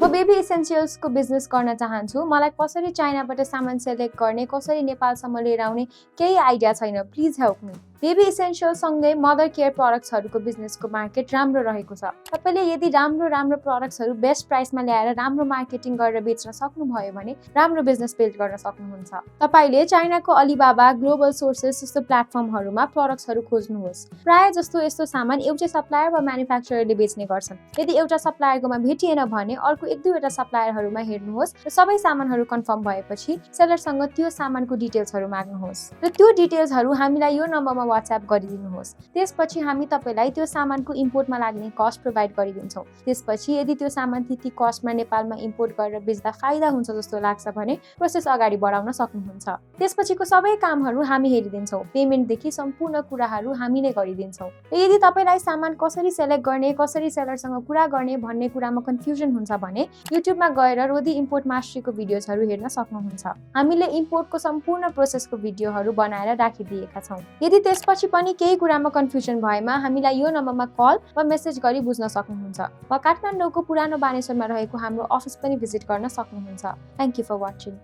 म baby एसेन्शियल्सको business गर्न चाहन्छु। मलाई कसरी चाइनाबाट सामान सेलेक्ट गर्ने, कसरी नेपालसम्म लिएर आउने केही आइडिया छैन। Please help me. बेबी एसेन्शियल्स सँगै मदर केयर प्रडक्ट्सहरूको बिजनेसको मार्केट राम्रो रहेको छ। तपाईले यदि राम्रो प्रडक्ट्सहरू बेस्ट प्राइसमा ल्याएर राम्रो मार्केटिङ गरेर बेच्न सक्नुभयो भने राम्रो बिजनेस बिल्ड गर्न सक्नुहुन्छ। तपाईले चाइनाको अलिबाबा, ग्लोबल सोर्सेस जस्तो प्लेटफर्महरूमा प्रडक्ट्सहरू खोज्नुहोस्। प्राय जस्तो यस्तो सामान एउटै सप्लायर वा म्यानुफ्याक्चररले बेच्ने गर्छन्। यदि एउटा सप्लायरकोमा भेटिएन भने अर्को एक दुईवटा सप्लायरहरूमा हेर्नुहोस् र सबै सामानहरू कन्फर्म भएपछि सेलरसँग त्यो सामानको डिटेल्सहरू माग्नुहोस् र त्यो डिटेल्सहरू हामीलाई यो नम्बरमा WhatsApp गरिदिनुहोस्। त्यसपछि हामी तपाईलाई त्यो सामानको इम्पोर्टमा लाग्ने कस्ट प्रोभाइड गरिदिन्छौँ। त्यसपछि यदि त्यो सामान त्यति कस्टमा नेपालमा इम्पोर्ट गरेर बेच्दा फाइदा हुन्छ जस्तो लाग्छ भने प्रोसेस अगाडि बढाउन सक्नुहुन्छ। त्यसपछिको सबै कामहरू हामी हेरिदिन्छौँ। पेमेन्टदेखि सम्पूर्ण कुराहरू हामी नै गरिदिन्छौँ। र यदि तपाईलाई सामान कसरी सेलेक्ट गर्ने, कसरी सेलरसँग कुरा गर्ने भन्ने कुरामा कन्फ्युजन हुन्छ भने युट्युबमा गएर रोदी इम्पोर्ट मास्टरीको भिडियोजहरू हेर्न सक्नुहुन्छ। हामीले इम्पोर्टको सम्पूर्ण प्रोसेसको भिडियोहरू बनाएर राखिदिएका छौँ। यदि त्यसपछि पनि केही कुरामा कन्फ्युजन भएमा हामीलाई यो नम्बरमा कल वा मेसेज गरी बुझ्न सक्नुहुन्छ वा काठमाडौँको पुरानो बानेश्वरमा रहेको हाम्रो अफिस पनि भिजिट गर्न सक्नुहुन्छ। Thank you for watching.